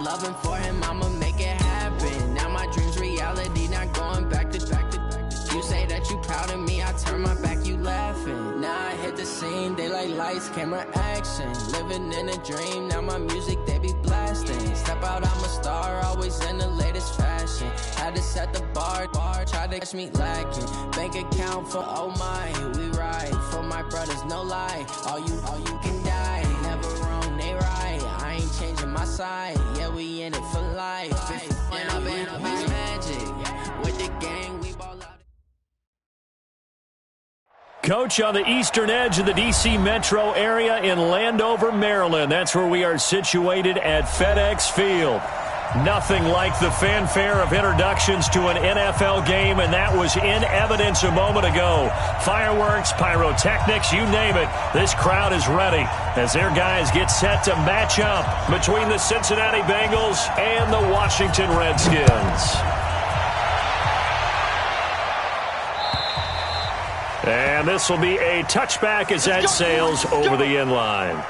loving for him, I'ma make it happen. Now my dreams reality, not going back to. You say that you proud of me, I turn my back, you laughing. Now I hit the scene, they like lights, camera, action. Living in a dream, now my music, they be blasting. Step out, I'm a star, always in the latest fashion. Had to set the bar, try to catch me lacking. Bank account for oh my, we ride. For my brothers, no lie, all you can die. Never wrong, they right, I ain't changing my side. Yeah, we in it for life. When I've been magic, with the gang, we ball out. Coach, on the eastern edge of the D.C. metro area in Landover, Maryland. That's where we are situated at FedEx Field. Nothing like the fanfare of introductions to an NFL game, and that was in evidence a moment ago. Fireworks, pyrotechnics, you name it. This crowd is ready as their guys get set to match up between the Cincinnati Bengals and the Washington Redskins. And this will be a touchback as that sails over the end line.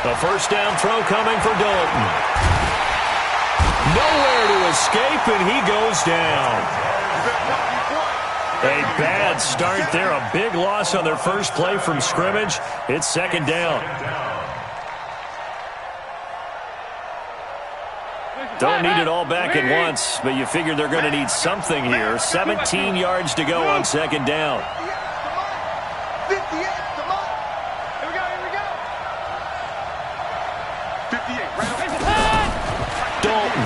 A first down throw coming for Dalton. Nowhere to escape, and he goes down. A bad start there. A big loss on their first play from scrimmage. It's second down. Don't need it all back at once, but you figure they're going to need something here. 17 yards to go on second down. Dalton.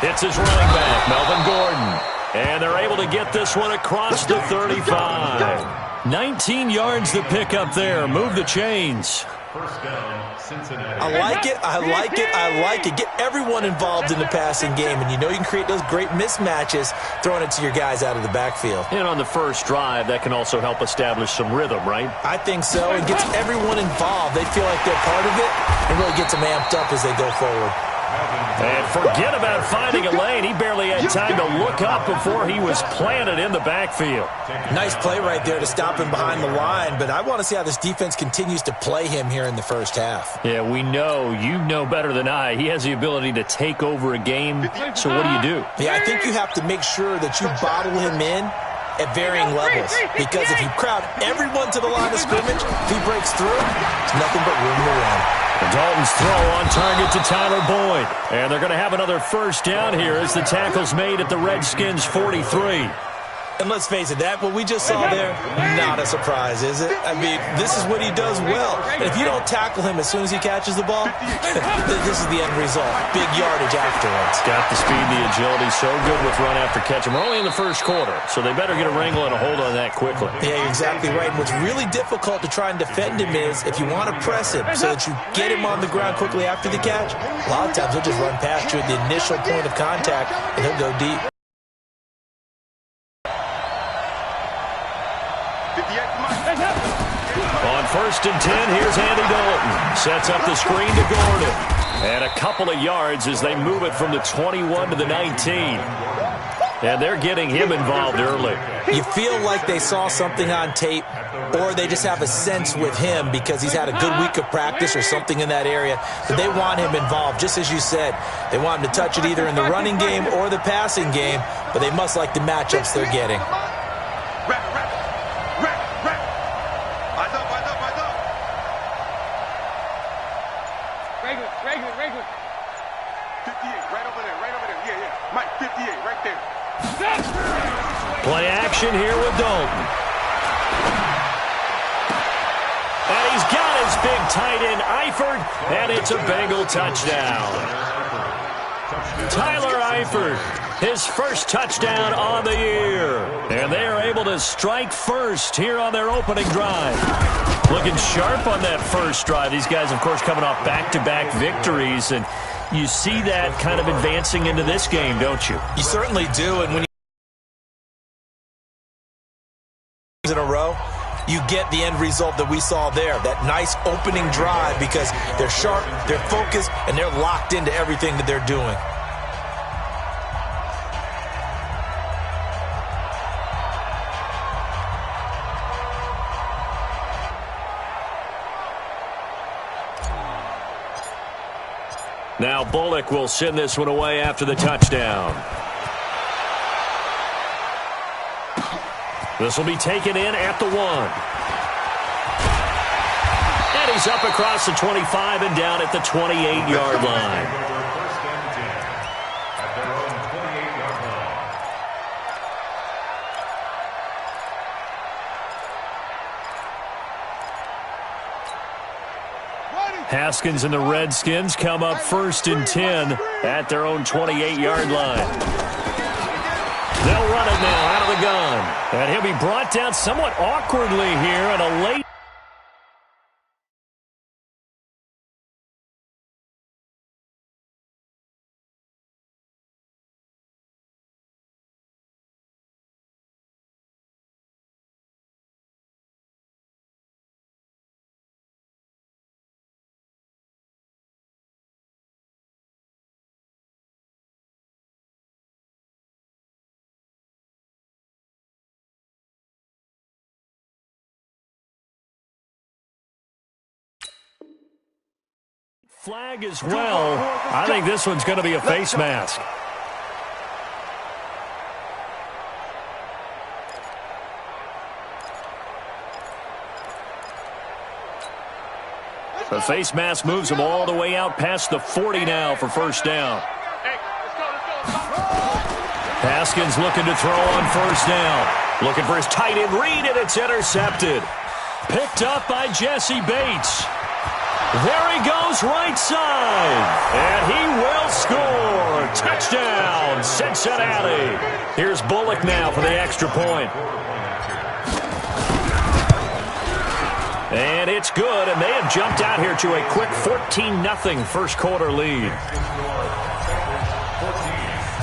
It's his running back, Melvin Gordon. And they're able to get this one across the 35. 19 yards to pick up there. Move the chains. First down, Cincinnati. I like it, I like it, I like it. Get everyone involved in the passing game, and you know you can create those great mismatches throwing it to your guys out of the backfield. And on the first drive, that can also help establish some rhythm, right? I think so. It gets everyone involved. They feel like they're part of it, and really gets them amped up as they go forward. And forget about finding a lane. He barely had time to look up before he was planted in the backfield. Nice play right there to stop him behind the line, but I want to see how this defense continues to play him here in the first half. Yeah, we know. You know better than I. He has the ability to take over a game, so what do? Yeah, I think you have to make sure that you bottle him in at varying levels, because if you crowd everyone to the line of scrimmage, if he breaks through, there's nothing but room to run. Dalton's throw on target to Tyler Boyd. And they're going to have another first down here as the tackle's made at the Redskins' 43. And let's face it, that what we just saw there, not a surprise, is it? I mean, this is what he does well. And if you don't tackle him as soon as he catches the ball, this is the end result. Big yardage afterwards. Got the speed, the agility, so good with run after catch. And we're only in the first quarter, so they better get a wrangle and a hold on that quickly. Yeah, you're exactly right. And what's really difficult to try and defend him is if you want to press him so that you get him on the ground quickly after the catch, a lot of times he'll just run past you at the initial point of contact, and he'll go deep. On first and 10, here's Andy Dalton. Sets up the screen to Gordon. And a couple of yards as they move it from the 21 to the 19. And they're getting him involved early. You feel like they saw something on tape, or they just have a sense with him because he's had a good week of practice or something in that area that they want him involved. Just as you said, they want him to touch it either in the running game or the passing game, but they must like the matchups they're getting. Regular. 58, right over there. Yeah. Mike, 58, right there. Play action here with Dalton. And he's got his big tight end, Eifert, and it's a Bengal touchdown. Tyler Eifert, his first touchdown on the year. And they are able to strike first here on their opening drive. Looking sharp on that first drive. These guys, of course, coming off back-to-back victories, and you see that kind of advancing into this game, don't you? You certainly do, and when you in a row, you get the end result that we saw there, that nice opening drive, because they're sharp, they're focused, and they're locked into everything that they're doing. Now Bullock will send this one away after the touchdown. This will be taken in at the 1. And he's up across the 25 and down at the 28-yard line. First and 10 at their own 28-yard line. Haskins and the Redskins come up first and 10 at their own 28-yard line. They'll run it now out of the gun. And he'll be brought down somewhat awkwardly here on a late. Flag as well. I think this one's going to be a face mask. The face mask moves him all the way out past the 40 now for first down. Haskins looking to throw on first down. Looking for his tight end read, and it's intercepted. Picked up by Jesse Bates. There he goes, right side. And he will score. Touchdown, Cincinnati. Here's Bullock now for the extra point. And it's good, and they have jumped out here to a quick 14-0 first quarter lead.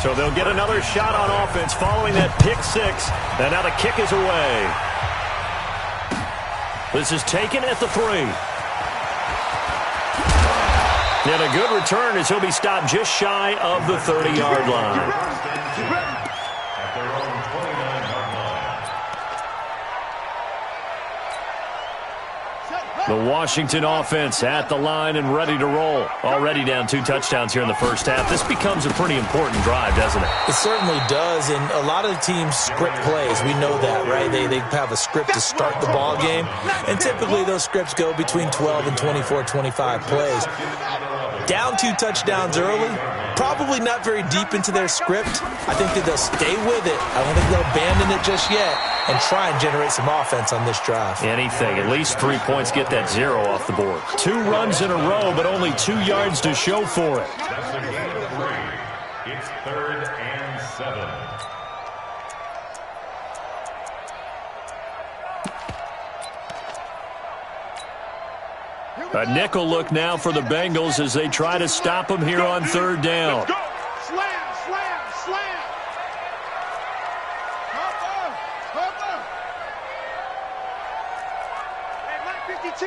So they'll get another shot on offense following that pick six. And now the kick is away. This is taken at the 3. And a good return as he'll be stopped just shy of the 30-yard line. At their own 29-yard line. The Washington offense at the line and ready to roll. Already down 2 touchdowns here in the first half. This becomes a pretty important drive, doesn't it? It certainly does, and a lot of the teams script plays. We know that, right? They have a script to start the ball game, and typically those scripts go between 12 and 24, 25 plays. Down 2 touchdowns early, probably not very deep into their script. I think that they'll stay with it. I don't think they'll abandon it just yet and try and generate some offense on this drive. Anything. At least 3 points, get that 0 off the board. 2 runs in a row, but only 2 yards to show for it. That's a gain of 3. It's 3rd and 7. A nickel look now for the Bengals as they try to stop him here on 3rd down. Let's go. Slam, slam, slam. Hopper. Hey, Mike 52.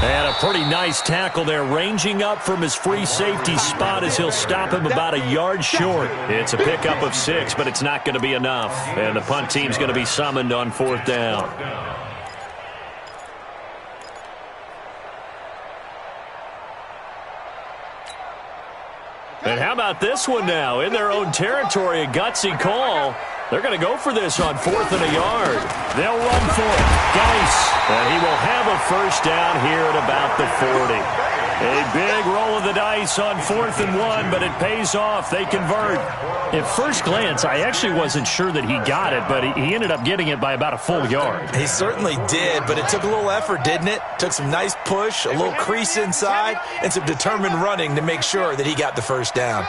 And a pretty nice tackle there, ranging up from his free safety spot as he'll stop him about a yard short. It's a pickup of 6, but it's not going to be enough. And the punt team's going to be summoned on 4th down. And how about this one now? In their own territory, a gutsy call. They're going to go for this on 4th and a yard. They'll run for it. Geis. And he will have a first down here at about the 40. A big roll of the dice on 4th and 1, but it pays off. They convert. At first glance, I actually wasn't sure that he got it, but he ended up getting it by about a full yard. He certainly did, but it took a little effort, didn't it? Took some nice push, a little crease inside, and some determined running to make sure that he got the first down.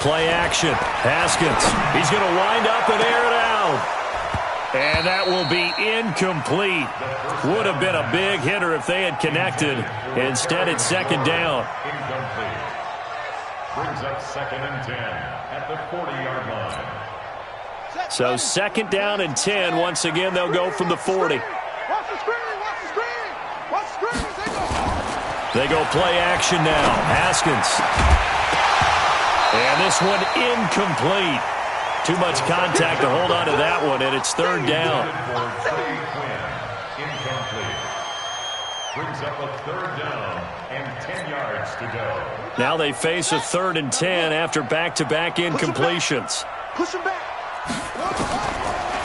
Play action. Haskins. He's going to wind up and air it out. And that will be incomplete. Would have been a big hitter if they had connected. Instead, it's second down. Incomplete. Brings up 2nd and 10 at the 40-yard line. So second down and 10. Once again, they'll go from the 40. Watch the screen. Watch the screen. Watch the screen. They go play action now. Haskins. And this one incomplete. Too much contact to hold on to that one, and it's third down. Incomplete. Brings up a 3rd down and 10 yards to go. Now they face a 3rd and 10 after back-to-back incompletions. Push him back.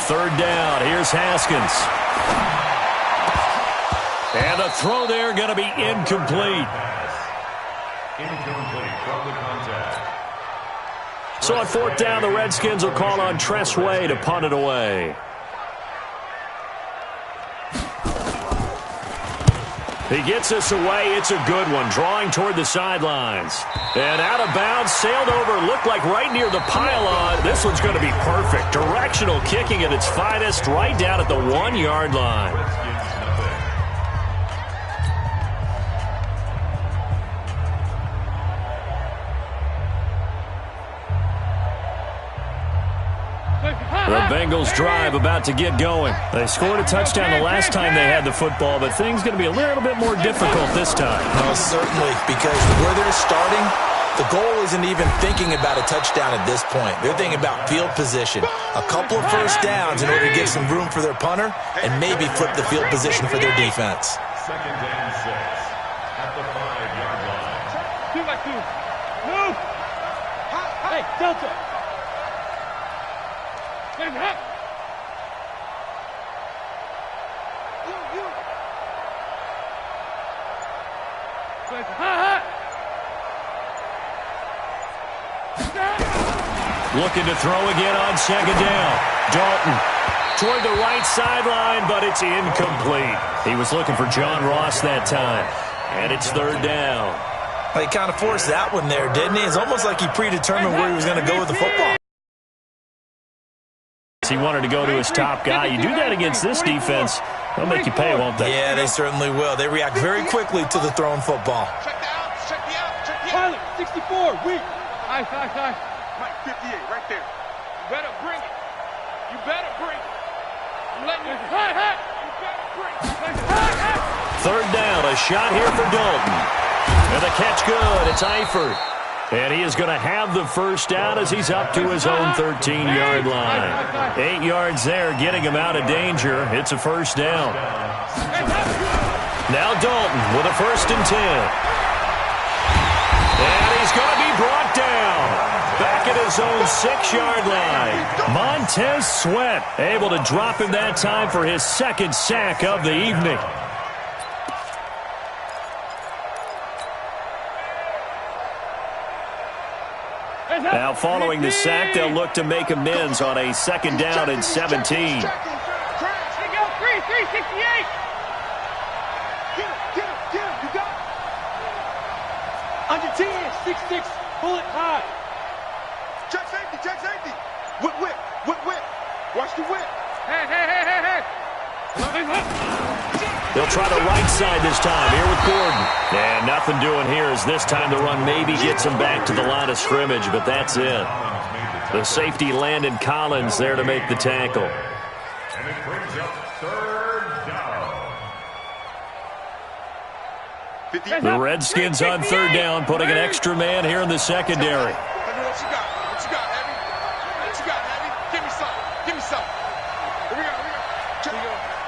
3rd down. Here's Haskins. And the throw there going to be incomplete. Incomplete from the contact. So on 4th down, the Redskins will call on Tress Way to punt it away. He gets us away. It's a good one, drawing toward the sidelines. And out of bounds, sailed over, looked like right near the pylon. This one's going to be perfect. Directional kicking at its finest, right down at the 1-yard line. The Bengals drive about to get going. They scored a touchdown the last time they had the football, but things going to be a little bit more difficult this time. Most certainly, because where they're starting, the goal isn't even thinking about a touchdown at this point. They're thinking about field position, a couple of first downs in order to give some room for their punter and maybe flip the field position for their defense. 2nd and 6 at the 5-yard line. 2 by 2. Move. Hey, Delta. Get him up. You. Looking to throw again on 2nd down. Dalton toward the right sideline, but it's incomplete. He was looking for John Ross that time. And it's 3rd down. Well, he kind of forced that one there, didn't he? It's almost like he predetermined where he was going to go with the football. He wanted to go to his top guy. You do that against this defense, they'll make you pay, won't they? Yeah, they certainly will. They react very quickly to the thrown football. Check the out. Check the out. Check the out. Pilot, 64. Weak. High. Mike, 58, right there. You better bring it. You better bring it. You letting it. High. You better bring it. 3rd down. A shot here for Dalton. And the catch good. It's Eifert. And he is going to have the first down as he's up to his own 13-yard line. 8 yards there, getting him out of danger. It's a first down. Now Dalton with a 1st and 10. And he's going to be brought down. Back at his own 6-yard line. Montez Sweat able to drop him that time for his 2nd sack of the evening. Now, following the sack, they'll look to make amends on a 2nd down and 17. There you go. 368. Get him. You got it. Under 10. 6'6". Pull it high. Check safety. Whip. Watch the whip. Hey. They'll try the right side this time here with Gordon. And nothing doing here as this time the run maybe gets him back to the line of scrimmage, but that's it. The safety Landon Collins there to make the tackle. And it brings up 3rd down. The Redskins on 3rd down, putting an extra man here in the secondary. What you got, Heavy? Give me some. Here we go.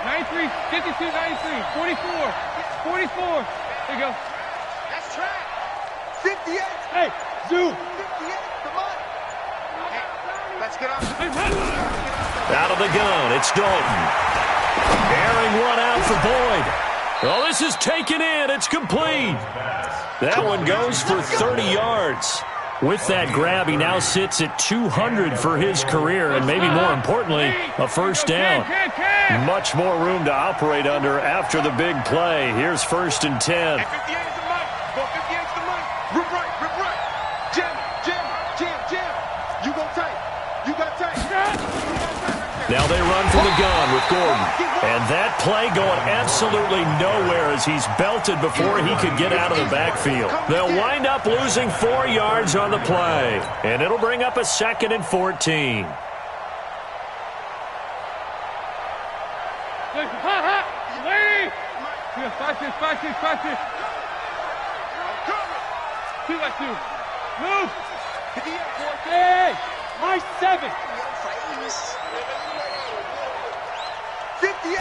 93, 52, 93, 44. 44. There you go. That's track. 58. Hey, zoom. 58. Come on. Hey, let's get up. Out of the gun, it's Dalton. Airing one out for Boyd. Oh, this is taken in. It's complete. That one goes for 30 yards. With that grab, he now sits at 200 for his career, and maybe more importantly, a first down. Much more room to operate under after the big play. Here's 1st and 10. 58 is the money. 58 is the money. Rip right. Jam. Now they run from the gun with Gordon. And that play going absolutely nowhere as he's belted before he could get out of the backfield. They'll wind up losing 4 yards on the play. And it'll bring up a 2nd and 14. Fast. 2 by 2. Move. Hey, my 7. 58.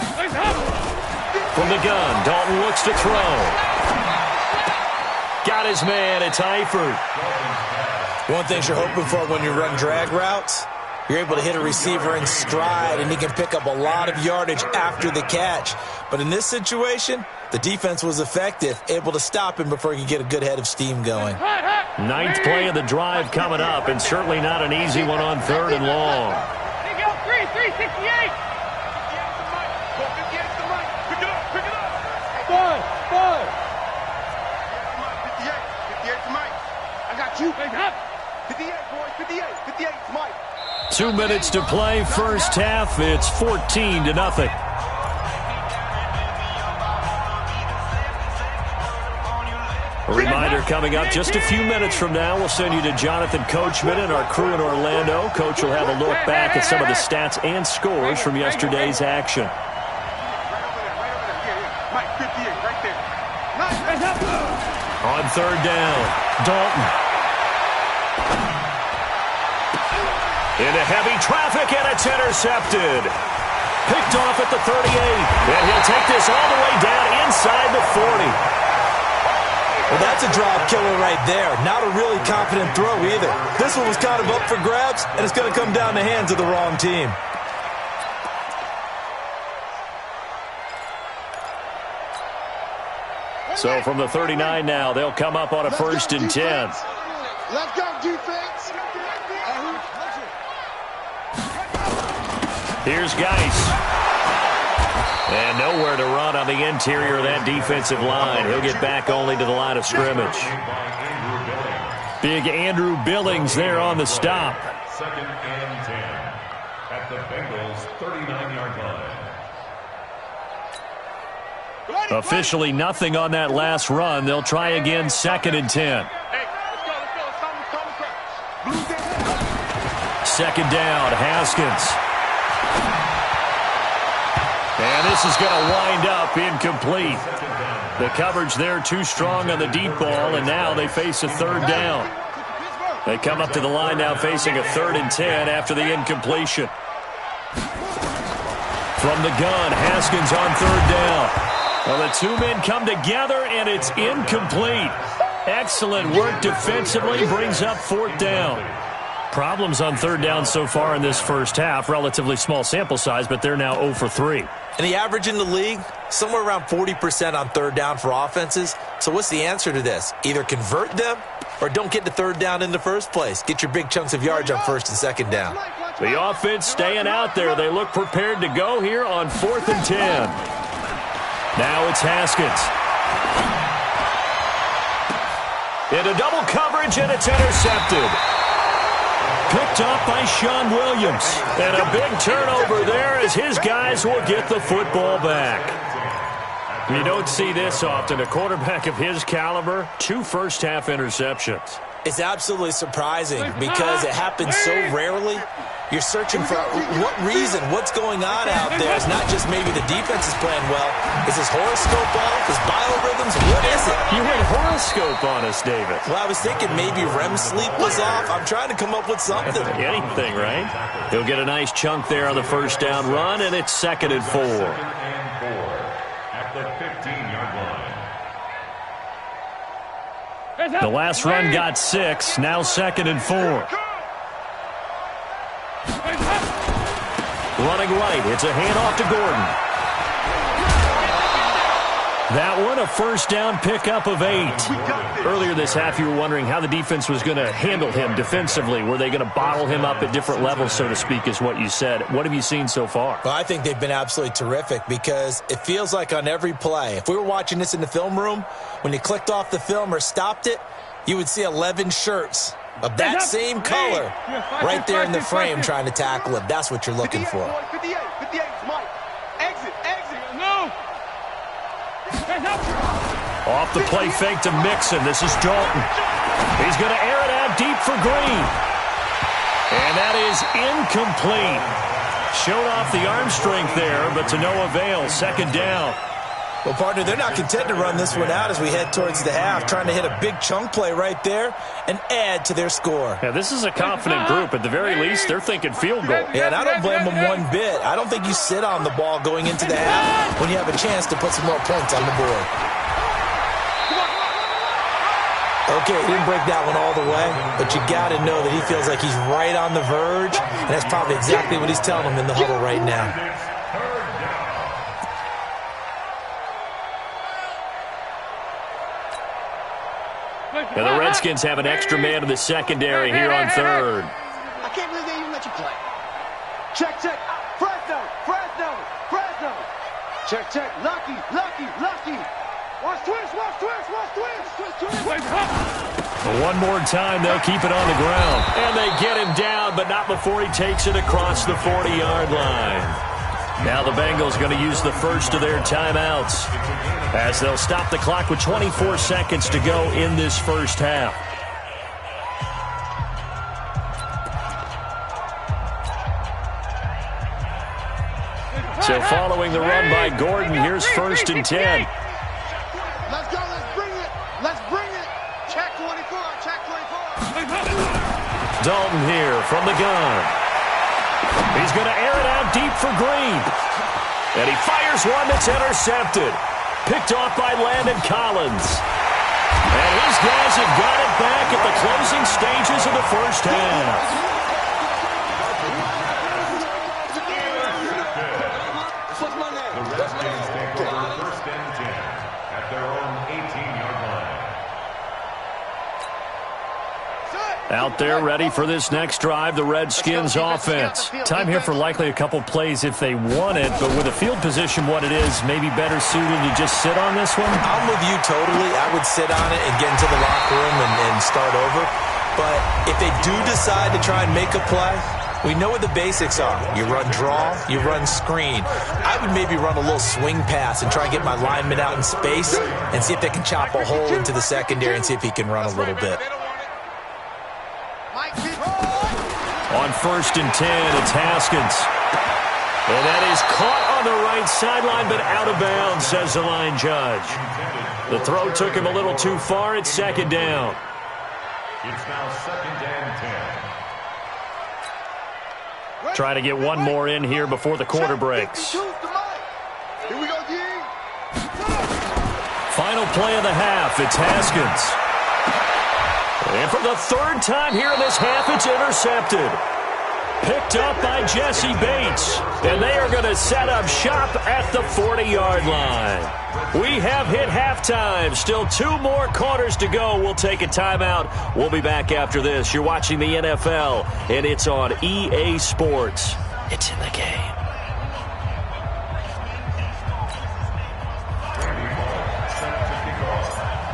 From the gun, Dalton looks to throw. Got his man, it's Eifert. One thing you're hoping for when you run drag routes, you're able to hit a receiver in stride, and he can pick up a lot of yardage after the catch. But in this situation, the defense was effective, able to stop him before he could get a good head of steam going. 9th play of the drive coming up, and certainly not an easy one on 3rd and long. There you go, 368. Pick it up. 5. 58 to Mike. I got you. 58, boys. 58 to Mike. 2 minutes to play, first half. It's 14-0. A reminder coming up just a few minutes from now. We'll send you to Jonathan Coachman and our crew in Orlando. Coach will have a look back at some of the stats and scores from yesterday's action. Mike, 58, right there. On 3rd down, Dalton. Into heavy traffic, and it's intercepted. Picked off at the 38, and he'll take this all the way down inside the 40. Well, that's a drop killer right there. Not a really confident throw either. This one was kind of up for grabs, and it's going to come down the hands of the wrong team. So from the 39 now, they'll come up on a 1st and 10. Let's go, defense. Here's Geis. And nowhere to run on the interior of that defensive line. He'll get back only to the line of scrimmage. Big Andrew Billings there on the stop. 2nd and 10 at the Bengals' 39-yard line. Officially nothing on that last run. They'll try again, 2nd and 10. Second down, Haskins. And this is going to wind up incomplete. The coverage there too strong on the deep ball, and now they face a 3rd down. They come up to the line now facing a 3rd and 10 after the incompletion. From the gun, Haskins on 3rd down. Well, the 2 men come together, and it's incomplete. Excellent work defensively, brings up 4th down. Problems on 3rd down so far in this first half. Relatively small sample size, but they're now 0 for 3. And the average in the league, somewhere around 40% on 3rd down for offenses. So what's the answer to this? Either convert them or don't get to 3rd down in the first place. Get your big chunks of yards on 1st and 2nd down. The offense staying out there. They look prepared to go here on 4th and 10. Now it's Haskins. Into double coverage, and it's intercepted. Picked up by Sean Williams. And a big turnover there as his guys will get the football back. You don't see this often. A quarterback of his caliber, 2 first-half interceptions. It's absolutely surprising because it happens so rarely. You're searching for what reason, what's going on out there. It's not just maybe the defense is playing well. Is his horoscope off? His biorhythms? What is it? You went horoscope on us, David. Well, I was thinking maybe REM sleep was off. I'm trying to come up with something. Anything, right? He'll get a nice chunk there on the 1st down run, and it's 2nd and 4. At the 15-yard line. The last run got 6, now 2nd and 4. Running right, it's a handoff to Gordon. That one, a 1st down pickup of 8. Earlier this half, you were wondering how the defense was going to handle him defensively. Were they going to bottle him up at different levels, so to speak, is what you said. What have you seen so far? Well, I think they've been absolutely terrific because it feels like on every play, if we were watching this in the film room, when you clicked off the film or stopped it, you would see 11 shirts of that same color right there in the frame trying to tackle him. That's what you're looking for. 58, 58, Mike. Exit, exit. No. Off the play fake to Mixon. This is Dalton. He's going to air it out deep for Green. And that is incomplete. Showed off the arm strength there, but to no avail. Second down. Well, partner, they're not content to run this one out as we head towards the half, trying to hit a big chunk play right there and add to their score. Yeah, this is a confident group. At the very least, they're thinking field goal. Yeah, and I don't blame them one bit. I don't think you sit on the ball going into the half when you have a chance to put some more points on the board. Okay, he didn't break that one all the way, but you got to know that he feels like he's right on the verge, and that's probably exactly what he's telling them in the huddle right now. And the Redskins have an extra man in the secondary here on third. I can't believe they even let you play. Check, check. Fresno, Fresno, Fresno. Check, check. Lucky, lucky, lucky. Watch twist, watch twist, watch twist. Twist, twist. One more time, they'll keep it on the ground. And they get him down, but not before he takes it across the 40-yard line. Now the Bengals going to use the first of their timeouts as they'll stop the clock with 24 seconds to go in this first half. So following the run by Gordon, here's first and 10. Let's go, let's bring it. Let's bring it. Check 24, check 24. Dalton here from the gun. He's going to air it out deep for Green. And he fires one that's intercepted. Picked off by Landon Collins. And his guys have got it back at the closing stages of the first half. The Redskins take over first and 10 at their own 18-yard line. Out there ready for this next drive, the Redskins offense. Time here for likely a couple plays if they want it, but with a field position what it is, maybe better suited to just sit on this one? I'm with you totally. I would sit on it and get into the locker room and start over. But if they do decide to try and make a play, we know what the basics are. You run draw, you run screen. I would maybe run a little swing pass and try and get my lineman out in space and see if they can chop a hole into the secondary and see if he can run a little bit. On first and 10, it's Haskins. And that is caught on the right sideline, but out of bounds, says the line judge. The throw took him a little too far. It's second down. It's now second and 10. Try to get one more in here before the quarter breaks. Here we go, D. Final play of the half, it's Haskins. And for the third time here in this half, it's intercepted. Picked up by Jesse Bates. And they are going to set up shop at the 40-yard line. We have hit halftime. Still 2 more quarters to go. We'll take a timeout. We'll be back after this. You're watching the NFL, and it's on EA Sports. It's in the game.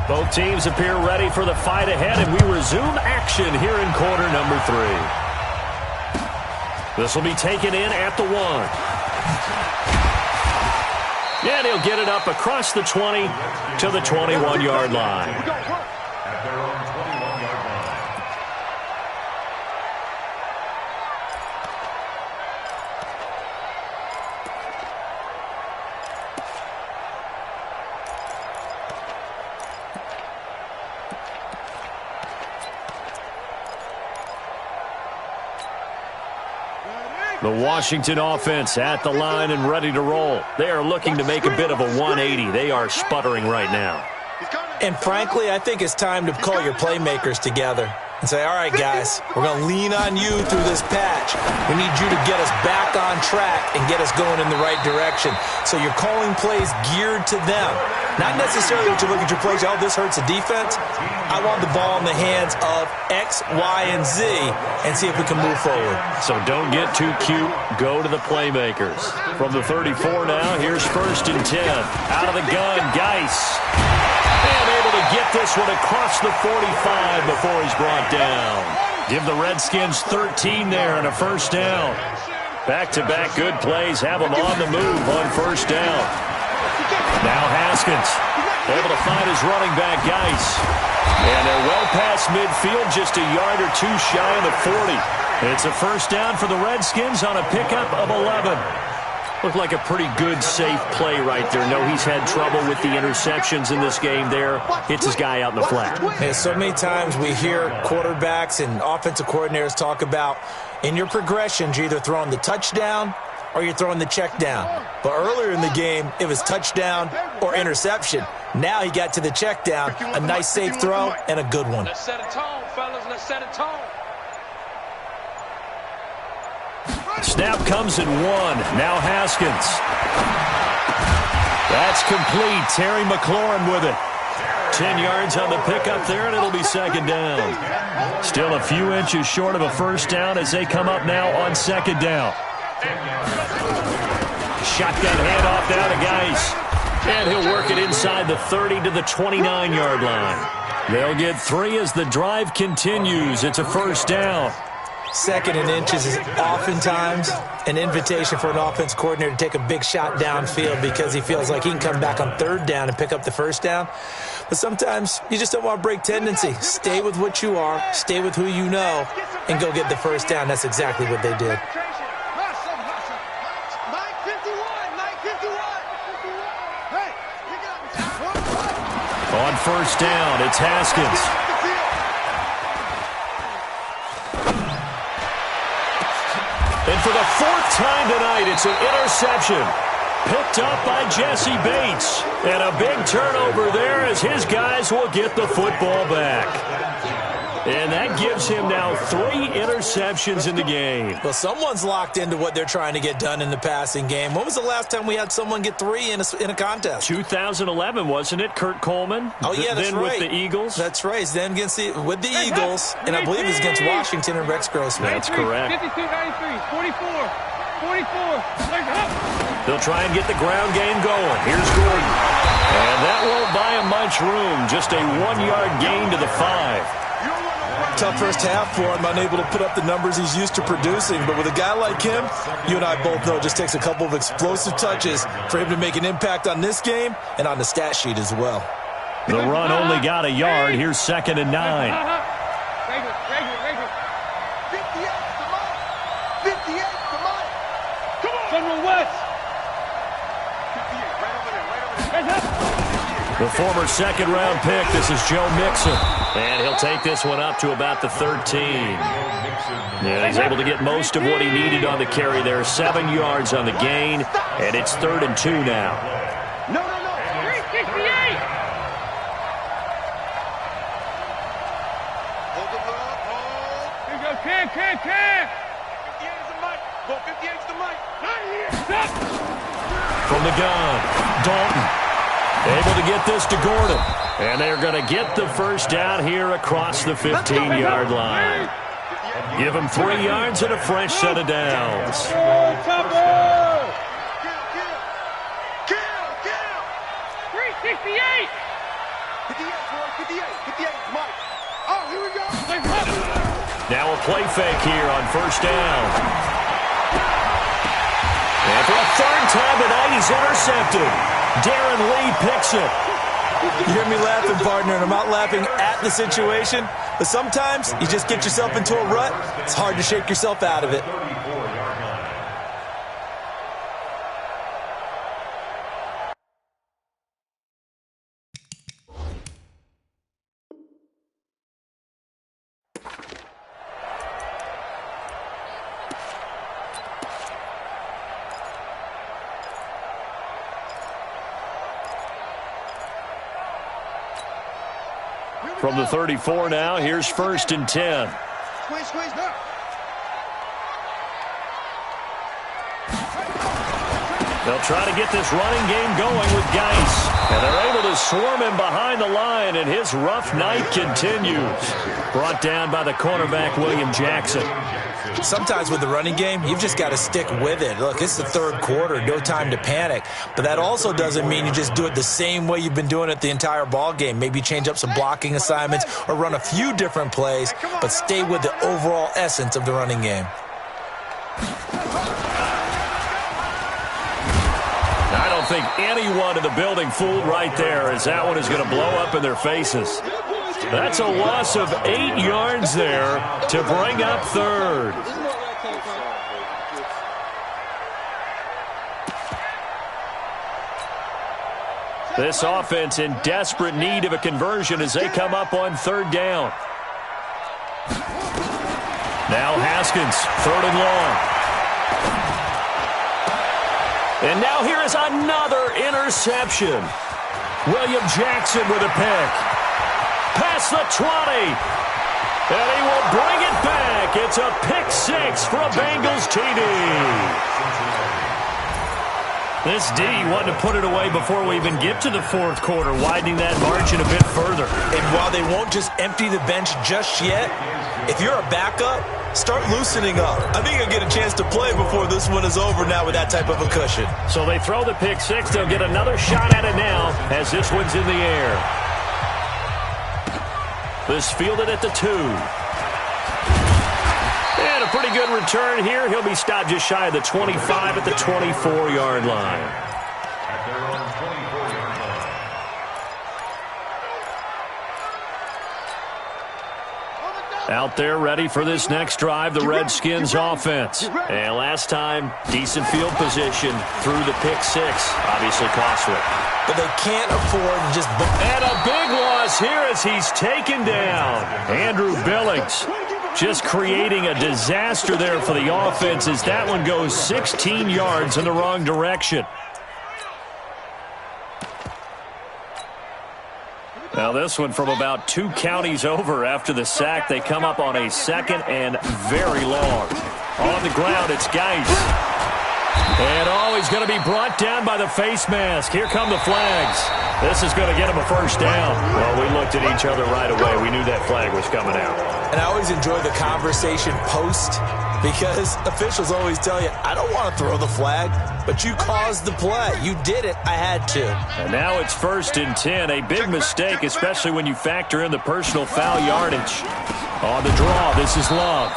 Both teams appear ready for the fight ahead, and we resume action here in quarter number 3. This will be taken in at the 1. And he'll get it up across the 20 to the 21-yard line. At their own 21-yard line. The Washington offense at the line and ready to roll. They are looking to make a bit of a 180. They are sputtering right now. And frankly, I think it's time to call your playmakers together and say, all right, guys, we're going to lean on you through this patch. We need you to get us back on track and get us going in the right direction. So you're calling plays geared to them. Not necessarily that you look at your plays, oh, this hurts the defense. I want the ball in the hands of X, Y, and Z and see if we can move forward. So don't get too cute. Go to the playmakers. From the 34 now, here's first and 10. Out of the gun, Geis. And able to get this one across the 45 before he's brought down. Give the Redskins 13 there and a first down. Back-to-back good plays have them on the move on first down. Now Haskins able to find his running back, Geis. And they're well past midfield, just a yard or two shy of the 40. It's a first down for the Redskins on a pickup of 11. Looked like a pretty good, safe play right there. No, he's had trouble with the interceptions in this game there. Hits his guy out in the flat. Hey, so many times we hear quarterbacks and offensive coordinators talk about in your progressions, you're either throwing the touchdown or you're throwing the check down. But earlier in the game, it was touchdown or interception. Now he got to the check down, a nice safe throw, and a good one. Let's set a tone, fellas. Let's set a tone. Snap comes in one. Now Haskins. That's complete. Terry McLaurin with it. 10 yards on the pickup there, and it'll be second down. Still a few inches short of a first down as they come up now on second down. Shotgun handoff now to Geis. And he'll work it inside the 30 to the 29-yard line. They'll get 3 as the drive continues. It's a first down. Second and inches is oftentimes an invitation for an offense coordinator to take a big shot downfield because he feels like he can come back on third down and pick up the first down. But sometimes you just don't want to break tendency. Stay with what you are, stay with who you know, and go get the first down. That's exactly what they did. On first down, it's Haskins. And for the 4th time tonight, it's an interception. Picked up by Jesse Bates. And a big turnover there as his guys will get the football back. And that gives him now 3 interceptions in the game. Well, someone's locked into what they're trying to get done in the passing game. When was the last time we had someone get 3 in a contest? 2011, wasn't it? Kurt Coleman? Oh, yeah, that's then right. With the Eagles? That's right. Then with the Eagles, and I believe it's against Washington and Rex Grossman. That's correct. 52, 93, 44. They'll try and get the ground game going. Here's Gordon. And that won't buy him much room. Just a 1-yard gain to the 5. Tough first half for him, unable to put up the numbers he's used to producing. But with a guy like him, you and I both know it just takes a couple of explosive touches for him to make an impact on this game and on the stat sheet as well. The run only got a yard. Here's 2nd and 9. Regular. 58 to Mike. 58 to Mike. Come on. General West. 58, right over there. The former second-round pick, this is Joe Mixon. And he'll take this one up to about the 13. Yeah, he's able to get most of what he needed on the carry there. 7 yards on the gain, and it's 3rd and 2 now. No. 368. Hold the ball, hold. Here you go, Cam. 58 is the mic. Ball 58 is the mic. Not here. Stop. From the gun, Dalton. Able to get this to Gordon. And they're going to get the first down here across the 15-yard line. Give them 3 yards and a fresh set of downs. Kill. 368. 58, Mike. Oh, here we go. Now a play fake here on first down. And for a 3rd time tonight, he's intercepted. Darren Lee picks it. You hear me laughing, partner, and I'm not laughing at the situation, but sometimes you just get yourself into a rut. It's hard to shake yourself out of it. From the 34 now, here's 1st and 10. Squeeze now. They'll try to get this running game going with Geis. And they're able to swarm him behind the line, and his rough night continues. Brought down by the cornerback, William Jackson. Sometimes with the running game, you've just got to stick with it. Look, it's the third quarter, no time to panic. But that also doesn't mean you just do it the same way you've been doing it the entire ball game. Maybe change up some blocking assignments or run a few different plays, but stay with the overall essence of the running game. I don't think anyone in the building fooled right there, as that one is going to blow up in their faces. That's a loss of 8 yards there to bring up third. This offense in desperate need of a conversion as they come up on third down. Now Haskins, third and long. And now here is another interception. William Jackson with a pick. Past the 20. And he will bring it back. It's a pick six for a Bengals TD. This D wanted to put it away before we even get to the fourth quarter, widening that margin a bit further. And while they won't just empty the bench just yet, if you're a backup, start loosening up. I think you'll get a chance to play before this one is over now with that type of a cushion. So they throw the pick six. They'll get another shot at it now as this one's in the air. This fielded at the 2. And a pretty good return here. He'll be stopped just shy of the 25 at the 24-yard line. At their own 24-yard line. Out there ready for this next drive, the Redskins offense. And last time, decent field position through the pick six. Obviously costly. But they can't afford to just... And a big loss here as he's taken down. Andrew Billings just creating a disaster there for the offense as that one goes 16 yards in the wrong direction. Now this one from about 2 counties over after the sack. They come up on a second and very long. On the ground, it's Geis. And he's going to be brought down by the face mask. Here come the flags. This is going to get him a first down. Well, we looked at each other right away. We knew that flag was coming out. And I always enjoy the conversation post because officials always tell you, I don't want to throw the flag, but you caused the play. You did it. I had to. And now it's 1st and 10. A big mistake, especially when you factor in the personal foul yardage. On the draw, this is Love.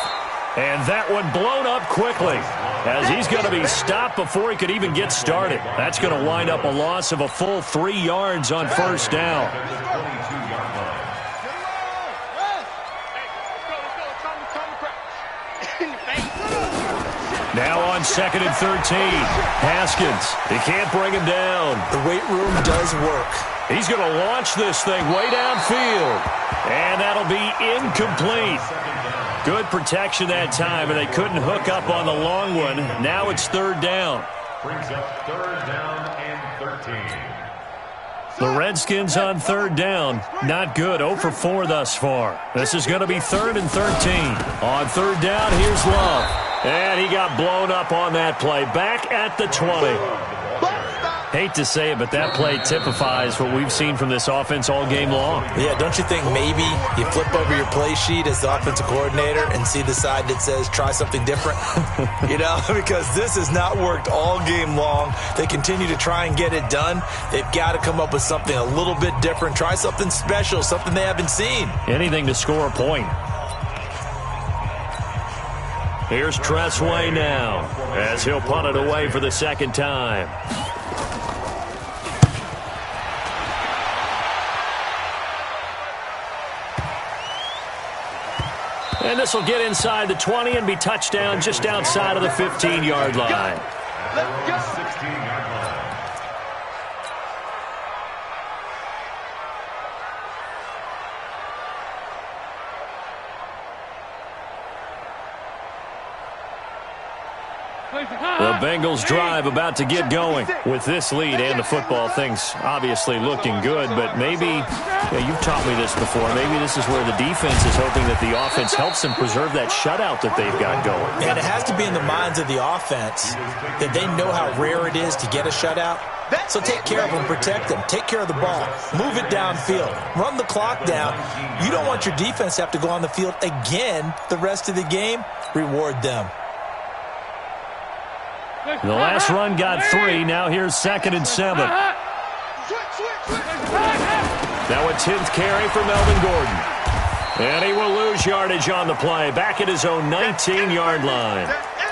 And that one blown up quickly as he's going to be stopped before he could even get started. That's going to wind up a loss of a full 3 yards on first down. Now on 2nd and 13. Haskins, he can't bring him down. The weight room does work. He's going to launch this thing way downfield. And that'll be incomplete. Good protection that time, and they couldn't hook up on the long one. Now it's 3rd down. Brings up 3rd down and 13. The Redskins on 3rd down. Not good. 0 for 4 thus far. This is going to be 3rd and 13. On 3rd down, here's Love. And he got blown up on that play. Back at the 20. Hate to say it, but that play typifies what we've seen from this offense all game long. Yeah, don't you think maybe you flip over your play sheet as the offensive coordinator and see the side that says try something different? You know, because this has not worked all game long. They continue to try and get it done. They've got to come up with something a little bit different. Try something special, something they haven't seen. Anything to score a point. Here's Tressway now as he'll punt it away for the 2nd time. And this will get inside the 20 and be touchdown just outside of the 15-yard line. Let's go. 16-yard line. The Bengals drive about to get going. With this lead and the football, things obviously looking good, but maybe, you've taught me this before, maybe this is where the defense is hoping that the offense helps them preserve that shutout that they've got going. And it has to be in the minds of the offense that they know how rare it is to get a shutout. So take care of them, protect them, take care of the ball, move it downfield, run the clock down. You don't want your defense to have to go on the field again the rest of the game. Reward them. The last run got 3. Now here's 2nd and 7. Now a 10th carry for Melvin Gordon. And he will lose yardage on the play, back at his own 19-yard line.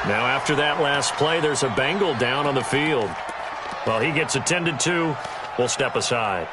Now after that last play, there's a Bengal down on the field. Well, he gets attended to. We'll step aside.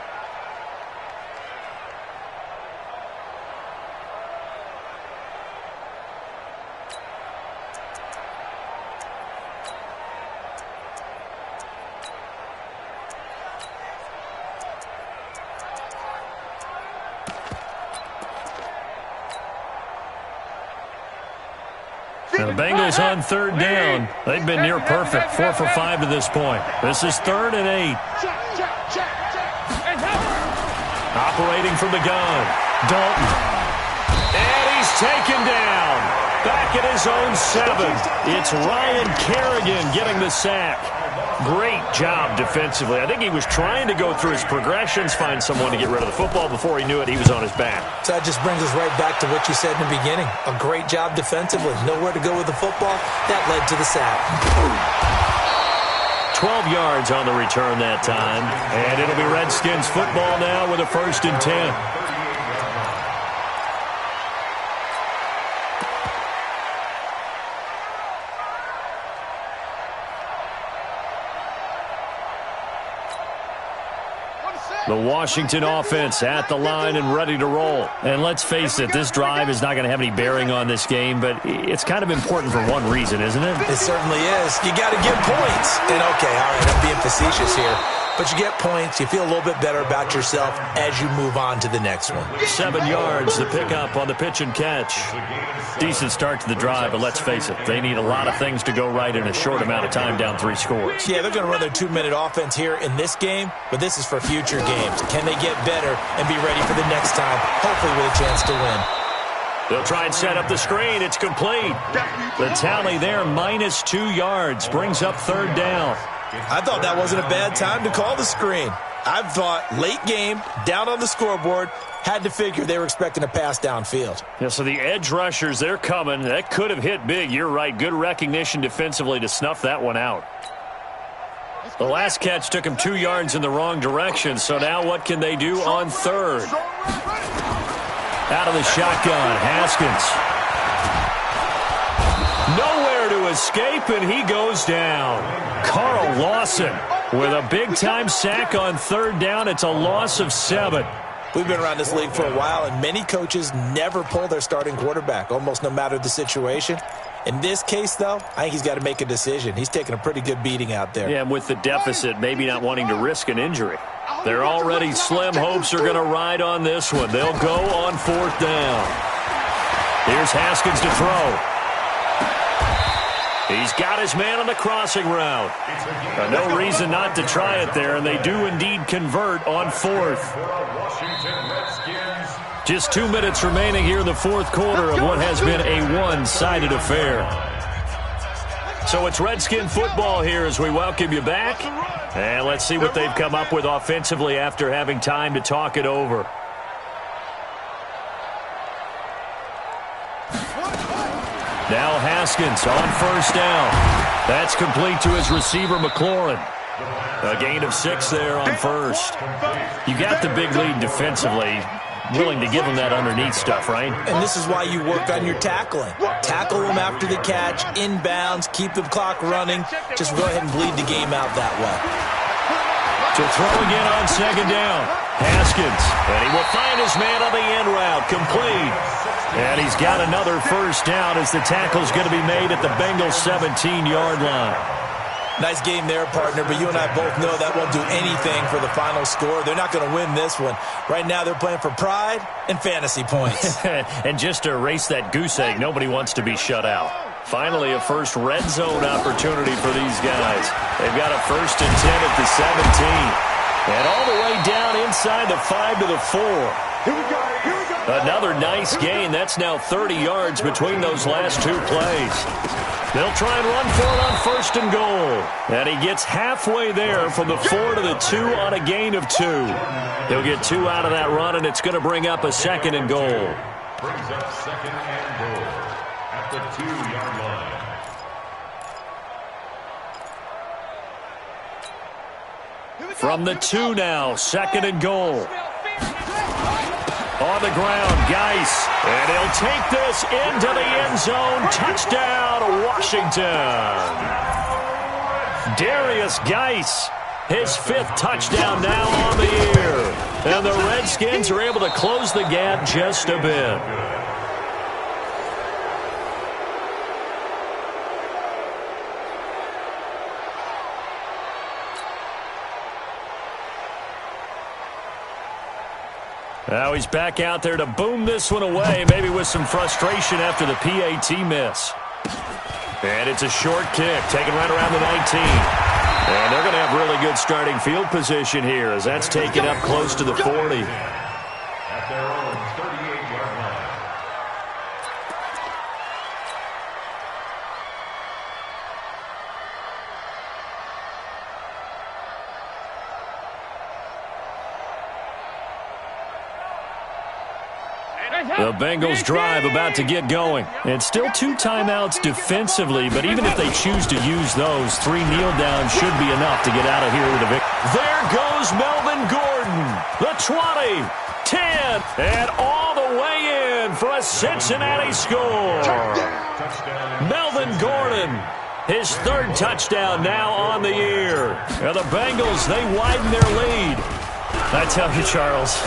Now the Bengals on 3rd down. They've been near perfect, 4 for 5 to this point. This is 3rd and 8. Operating from the gun, Dalton. And he's taken down. Back at his own 7. It's Ryan Kerrigan getting the sack. Great job defensively. I think he was trying to go through his progressions, find someone to get rid of the football. Before he knew it, he was on his back. So that just brings us right back to what you said in the beginning. A great job defensively. Nowhere to go with the football. That led to the sack. 12 yards on the return that time. And it'll be Redskins football now with a 1st and 10. The Washington offense at the line and ready to roll. And let's face it, this drive is not going to have any bearing on this game, but it's kind of important for one reason, isn't it? It certainly is. You got to get points. And okay, all right, I'm being facetious here. But you get points, you feel a little bit better about yourself as you move on to the next one. 7 yards, the pickup on the pitch and catch. Decent start to the drive, but let's face it, they need a lot of things to go right in a short amount of time, down 3 scores. Yeah, they're going to run their 2-minute offense here in this game, but this is for future games. Can they get better and be ready for the next time, hopefully with a chance to win? They'll try and set up the screen. It's complete. The tally there, -2 yards, brings up 3rd down. I thought that wasn't a bad time to call the screen. I thought late game, down on the scoreboard, had to figure they were expecting a pass downfield. Yeah, so the edge rushers, they're coming. That could have hit big. You're right. Good recognition defensively to snuff that one out. The last catch took him 2 yards in the wrong direction, so now what can they do on 3rd? Out of the shotgun, Haskins. Nowhere to escape, and he goes down. Carl Lawson with a big-time sack on 3rd down. It's a loss of 7. We've been around this league for a while, and many coaches never pull their starting quarterback, almost no matter the situation. In this case, though, I think he's got to make a decision. He's taking a pretty good beating out there. Yeah, and with the deficit, maybe not wanting to risk an injury. Their already slim hopes are going to ride on this one. They'll go on 4th down. Here's Haskins to throw. He's got his man on the crossing route. No reason not to try it there, and they do indeed convert on 4th. Just 2 minutes remaining here in the 4th quarter of what has been a one-sided affair. So it's Redskin football here as we welcome you back. And let's see what they've come up with offensively after having time to talk it over. Now Haskins on 1st down. That's complete to his receiver, McLaurin. A gain of 6 there on 1st. You got the big lead defensively. Willing to give him that underneath stuff, right? And this is why you work on your tackling. Tackle them after the catch, inbounds, keep the clock running. Just go ahead and bleed the game out that way. To throw again on 2nd down. Haskins. And he will find his man on the end route. Complete. And he's got another 1st down as the tackle's going to be made at the Bengals' 17-yard line. Nice game there, partner, but you and I both know that won't do anything for the final score. They're not going to win this one. Right now they're playing for pride and fantasy points. And just to erase that goose egg, nobody wants to be shut out. Finally, a first red zone opportunity for these guys. They've got a 1st and 10 at the 17. And all the way down inside the 5 to the 4. Here we go. Another nice gain. That's now 30 yards between those last 2 plays. They'll try and run for it on 1st and goal. And he gets halfway there from the 4 to the 2 on a gain of 2. He'll get 2 out of that run, and it's going to bring up a 2nd and goal. Brings up 2nd and goal at the 2-yard line. From the 2 now, 2nd and goal. On the ground, Geis. And he'll take this into the end zone. Touchdown, Washington. Darius Geis, his 5th touchdown now on the year. And the Redskins are able to close the gap just a bit. Now he's back out there to boom this one away, maybe with some frustration after the PAT miss. And it's a short kick, taken right around the 19. And they're going to have really good starting field position here as that's taken up close to the 40. At their own 38-yard line. The Bengals drive about to get going. And still 2 timeouts defensively, but even if they choose to use those, 3 kneel downs should be enough to get out of here with a victory. There goes Melvin Gordon. The 20, 10, and all the way in for a Cincinnati score. Melvin Gordon, his 3rd touchdown now on the year. And the Bengals, they widen their lead. I tell you, Charles,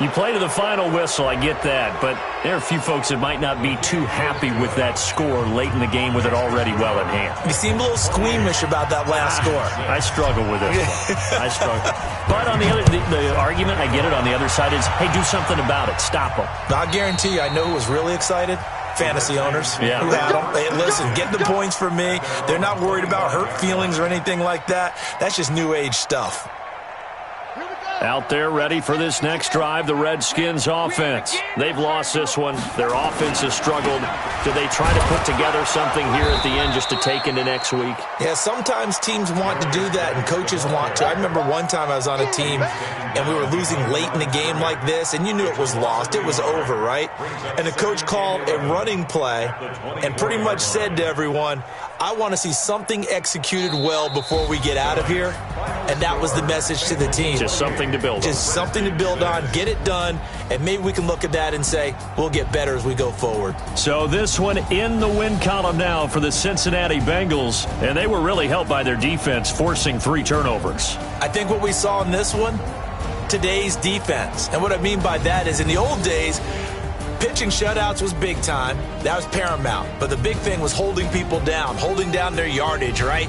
you play to the final whistle, I get that, but there are a few folks that might not be too happy with that score late in the game with it already well in hand. You seem a little squeamish about that last score. I struggle with this one. I struggle. But on the argument, I get it, on the other side is, hey, do something about it. Stop them. I guarantee you, I know who was really excited. Fantasy owners who had them. Hey, listen, get the points from me. They're not worried about hurt feelings or anything like that. That's just new age stuff. Out there ready for this next drive, the Redskins offense. They've lost this one. Their offense has struggled. Do they try to put together something here at the end just to take into next week? Yeah, sometimes teams want to do that and coaches want to. I remember one time I was on a team and we were losing late in the game like this, and you knew it was lost. It was over, right? And the coach called a running play and pretty much said to everyone, I want to see something executed well before we get out of here. And that was the message to the team. Just something to build on. Just something to build on, get it done, and maybe we can look at that and say, we'll get better as we go forward. So this one in the win column now for the Cincinnati Bengals, and they were really helped by their defense, forcing 3 turnovers. I think what we saw in this one, today's defense. And what I mean by that is in the old days, pitching shutouts was big time. That was paramount. But the big thing was holding people down, holding down their yardage, right?